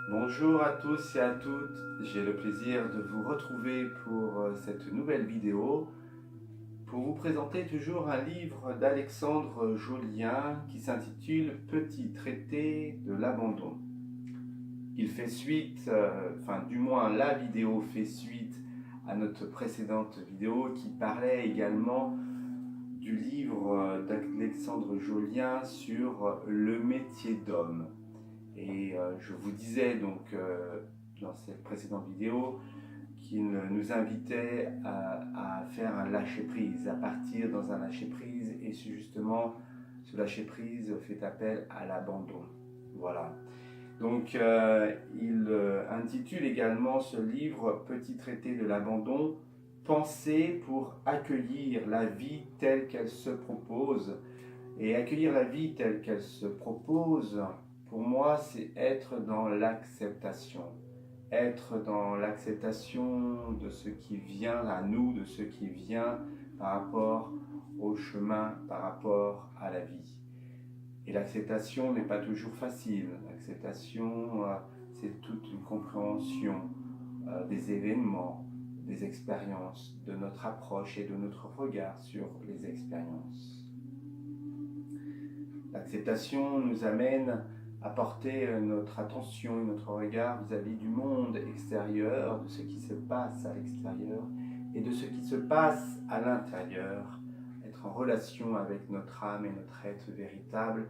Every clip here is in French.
Bonjour à tous et à toutes, j'ai le plaisir de vous retrouver pour cette nouvelle vidéo pour vous présenter toujours un livre d'Alexandre Jolien qui s'intitule Petit traité de l'abandon. Il fait suite, du moins la vidéo fait suite à notre précédente vidéo qui parlait également du livre d'Alexandre Jolien sur le métier d'homme. Et je vous disais donc dans cette précédente vidéo qu'il nous invitait à faire un lâcher-prise, à partir dans un lâcher-prise, et justement ce lâcher-prise fait appel à l'abandon. Voilà. Donc il intitule également ce livre Petit traité de l'abandon, penser pour accueillir la vie telle qu'elle se propose. Et accueillir la vie telle qu'elle se propose, pour moi, c'est être dans l'acceptation. Être dans l'acceptation de ce qui vient à nous, de ce qui vient par rapport au chemin, par rapport à la vie. Et l'acceptation n'est pas toujours facile. L'acceptation, c'est toute une compréhension des événements, des expériences, de notre approche et de notre regard sur les expériences. L'acceptation nous amène à porter notre attention et notre regard vis-à-vis du monde extérieur, de ce qui se passe à l'extérieur et de ce qui se passe à l'intérieur, être en relation avec notre âme et notre être véritable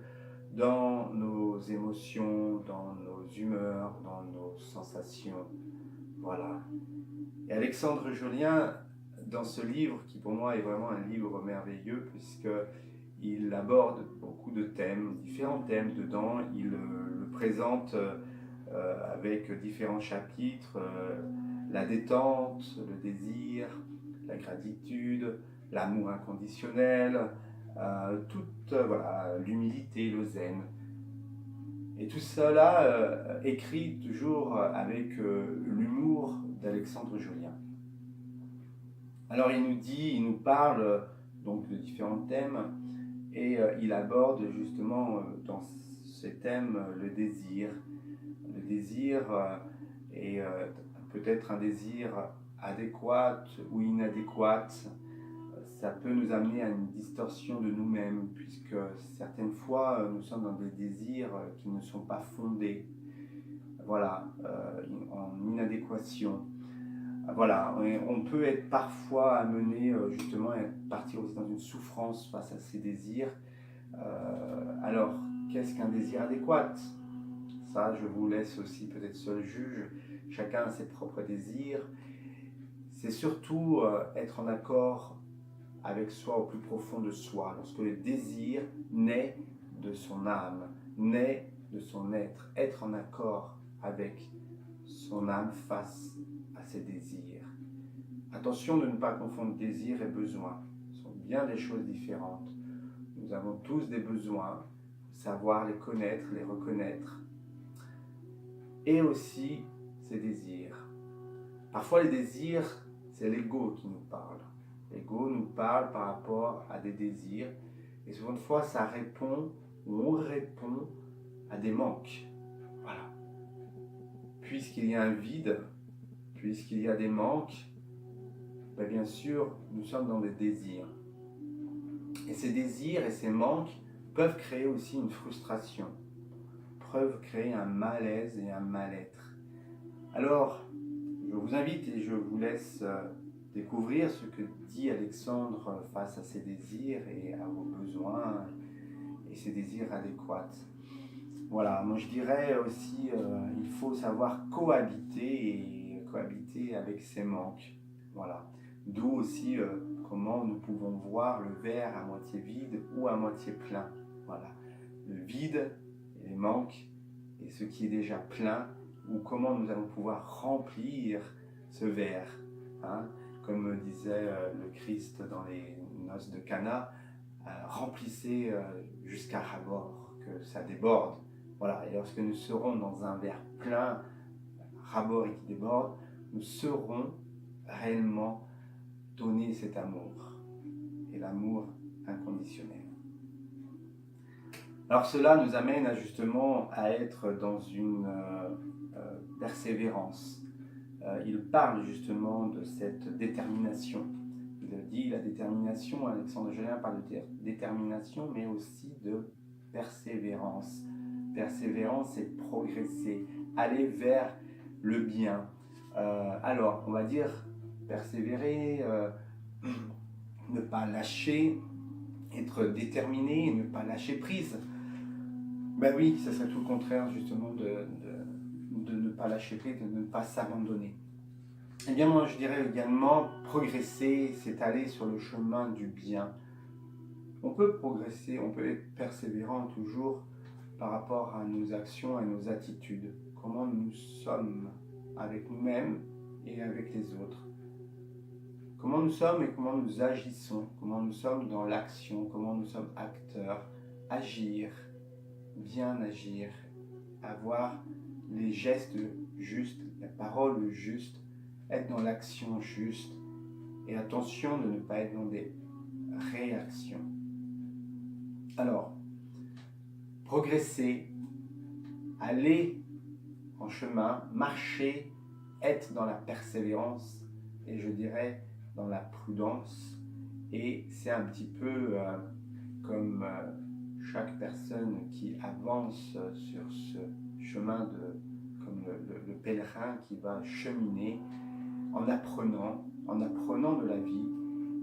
dans nos émotions, dans nos humeurs, dans nos sensations. Voilà. Et Alexandre Jolien, dans ce livre, qui pour moi est vraiment un livre merveilleux, puisqu'il aborde beaucoup de thèmes, différents thèmes dedans. Il le présente avec différents chapitres, la détente, le désir, la gratitude, l'amour inconditionnel, l'humilité, le zen. Et tout cela écrit toujours avec l'humour d'Alexandre Jolien. Alors il nous parle donc de différents thèmes, et il aborde justement dans ces thèmes le désir. Le désir est peut-être un désir adéquat ou inadéquat. Ça peut nous amener à une distorsion de nous-mêmes, puisque certaines fois nous sommes dans des désirs qui ne sont pas fondés, en inadéquation. Voilà, on peut être parfois amené justement à partir aussi dans une souffrance face à ces désirs. Alors, qu'est-ce qu'un désir adéquat? Ça, je vous laisse aussi peut-être seul juge. Chacun a ses propres désirs. C'est surtout être en accord avec soi au plus profond de soi, lorsque le désir naît de son âme, naît de son être en accord avec son âme face à ses désirs. Attention de ne pas confondre désir et besoin, ce sont bien des choses différentes. Nous avons tous des besoins, savoir les connaître, les reconnaître, et aussi ces désirs. Parfois les désirs, c'est l'ego qui nous parle. L'ego nous parle par rapport à des désirs, et souvent de fois ça répond, ou on répond à des manques. Voilà. Puisqu'il y a un vide, puisqu'il y a des manques, bien sûr, nous sommes dans des désirs. Et ces désirs et ces manques peuvent créer aussi une frustration, peuvent créer un malaise et un mal-être. Alors, je vous invite et je vous laisse découvrir ce que dit Alexandre face à ses désirs et à vos besoins et ses désirs adéquats. Voilà, moi je dirais aussi, il faut savoir cohabiter avec ses manques. Voilà. D'où aussi comment nous pouvons voir le verre à moitié vide ou à moitié plein. Voilà. Le vide et les manques et ce qui est déjà plein, ou comment nous allons pouvoir remplir ce verre. Comme disait le Christ dans les noces de Cana, remplissez jusqu'à ras-bord, que ça déborde. Voilà. Et lorsque nous serons dans un verre plein, ras-bord et qui déborde, nous serons réellement donner cet amour, et l'amour inconditionnel. Alors cela nous amène justement à être dans une persévérance. Il parle justement de cette détermination. Il dit la détermination, Alexandre Jolien parle de détermination, mais aussi de persévérance. Persévérance, c'est progresser, aller vers le bien. Alors, on va dire persévérer, ne pas lâcher, être déterminé, ne pas lâcher prise. Ben oui, ce serait tout le contraire justement de ne pas lâcher prise, de ne pas s'abandonner. Eh bien moi je dirais également progresser, c'est aller sur le chemin du bien. On peut progresser, on peut être persévérant toujours par rapport à nos actions et nos attitudes. Comment nous sommes avec nous-mêmes et avec les autres. Comment nous sommes et comment nous agissons. Comment nous sommes dans l'action, comment nous sommes acteurs. Agir, bien agir, avoir les gestes justes, la parole juste, être dans l'action juste, et attention de ne pas être dans des réactions. Alors, progresser, aller en chemin, marcher, être dans la persévérance, et je dirais dans la prudence, et c'est un petit peu comme chaque personne qui avance sur ce chemin comme le pèlerin qui va cheminer en apprenant de la vie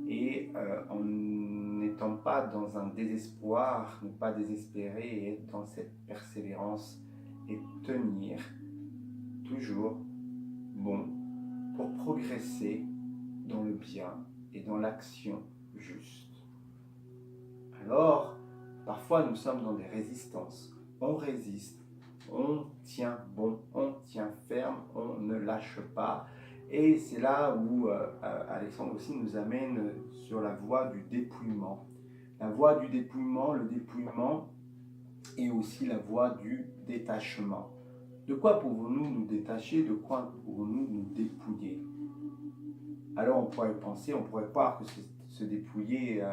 et en n'étant pas dans un désespoir, ne pas désespérer et être dans cette persévérance et tenir toujours bon pour progresser dans le bien et dans l'action juste. Alors, parfois nous sommes dans des résistances, on résiste, on tient bon, on tient ferme, on ne lâche pas. Et c'est là où Alexandre aussi nous amène sur la voie du dépouillement. La voie du dépouillement, le dépouillement et aussi la voie du détachement. De quoi pouvons-nous nous détacher? De quoi pouvons-nous nous dépouiller? Alors on pourrait penser, on pourrait croire que se dépouiller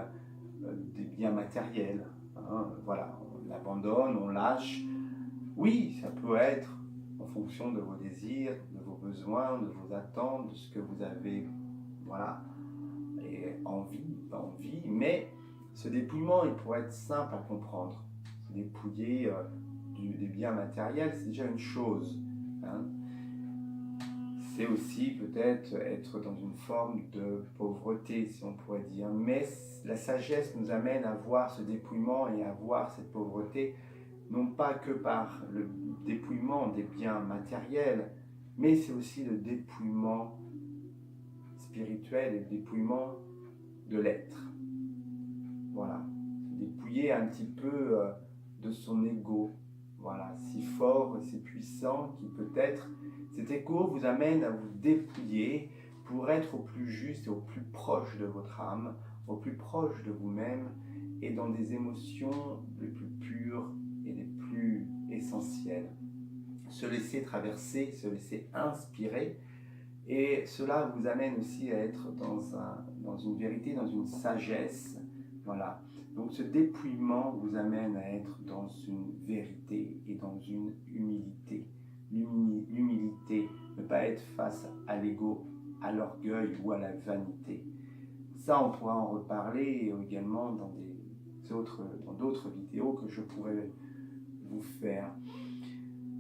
des biens matériels. Hein, voilà, on l'abandonne, on lâche. Oui, ça peut être en fonction de vos désirs, de vos besoins, de vos attentes, de ce que vous avez, voilà, et envie, mais ce dépouillement, il pourrait être simple à comprendre. Se dépouiller des biens matériels, c'est déjà une chose. Hein. C'est aussi peut-être être dans une forme de pauvreté, si on pourrait dire. Mais la sagesse nous amène à voir ce dépouillement et à voir cette pauvreté, non pas que par le dépouillement des biens matériels, mais c'est aussi le dépouillement spirituel et le dépouillement de l'être. Voilà, dépouiller un petit peu de son ego, voilà, si fort, si puissant qu'il peut être. Cet ego vous amène à vous dépouiller pour être au plus juste et au plus proche de votre âme, au plus proche de vous-même et dans des émotions les plus pures et les plus essentielles. Se laisser traverser, se laisser inspirer, et cela vous amène aussi à être dans une vérité, dans une sagesse. Voilà. Donc ce dépouillement vous amène à être dans une vérité et dans une humilité. L'humilité, ne pas être face à l'ego, à l'orgueil ou à la vanité. Ça, on pourra en reparler également dans d'autres vidéos que je pourrais vous faire.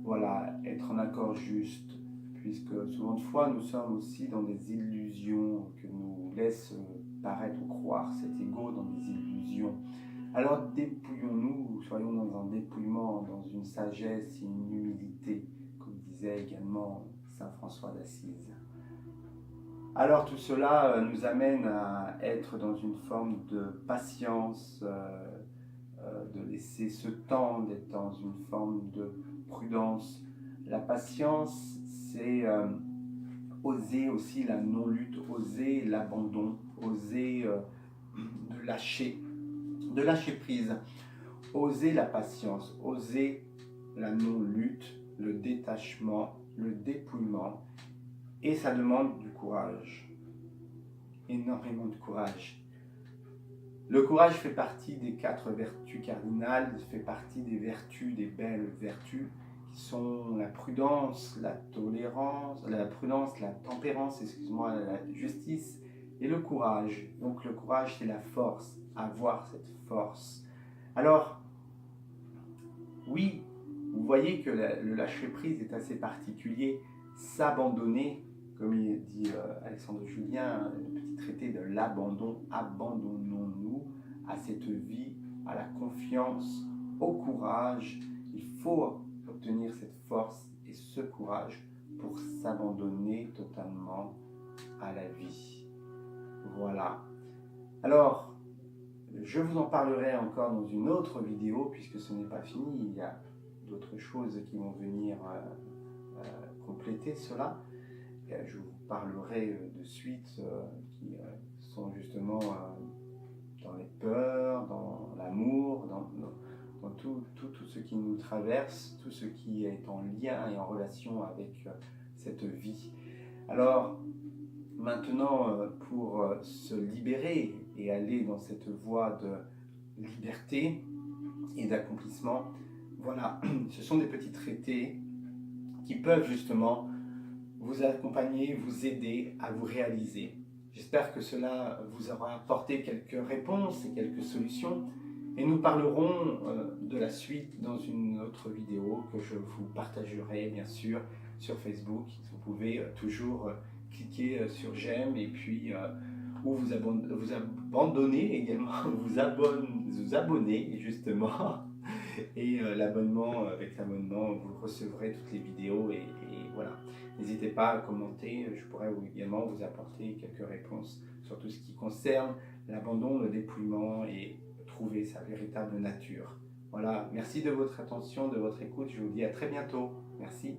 Voilà, être en accord juste, puisque souvent de fois nous sommes aussi dans des illusions que nous laisse paraître ou croire cet ego dans des illusions. Alors dépouillons-nous, soyons dans un dépouillement, dans une sagesse et une humilité, comme disait également saint François d'Assise. Alors tout cela nous amène à être dans une forme de patience, de laisser ce temps, d'être dans une forme de prudence. La patience, c'est oser aussi la non-lutte, oser l'abandon, oser de lâcher prise, oser la patience, oser la non-lutte, le détachement, le dépouillement. Et ça demande du courage, énormément de courage. Le courage fait partie des 4 vertus cardinales, fait partie des vertus, des belles vertus, qui sont la prudence, la tempérance, excuse-moi, la justice et le courage. Donc le courage, c'est la force, avoir cette force. Alors, oui, vous voyez que le lâcher-prise est assez particulier. S'abandonner, comme il dit Alexandre Julien, le petit traité de l'abandon, abandonnons-nous à cette vie, à la confiance, au courage. Il faut obtenir cette force et ce courage pour s'abandonner totalement à la vie. Voilà. Alors, je vous en parlerai encore dans une autre vidéo, puisque ce n'est pas fini, il y a d'autres choses qui vont venir compléter cela. Je vous parlerai de suite qui sont justement dans les peurs, dans l'amour, dans tout ce qui nous traverse, tout ce qui est en lien et en relation avec cette vie. Alors, maintenant, pour se libérer et aller dans cette voie de liberté et d'accomplissement, voilà, ce sont des petits traités qui peuvent justement vous accompagner, vous aider à vous réaliser. J'espère que cela vous aura apporté quelques réponses et quelques solutions. Et nous parlerons de la suite dans une autre vidéo que je vous partagerai bien sûr sur Facebook. Vous pouvez toujours cliquer sur j'aime et puis ou vous abandonner également, vous abonner justement. Et l'abonnement, avec l'abonnement, vous recevrez toutes les vidéos et voilà. N'hésitez pas à commenter, je pourrais également vous apporter quelques réponses sur tout ce qui concerne l'abandon, le dépouillement et trouver sa véritable nature. Voilà, merci de votre attention, de votre écoute, je vous dis à très bientôt. Merci.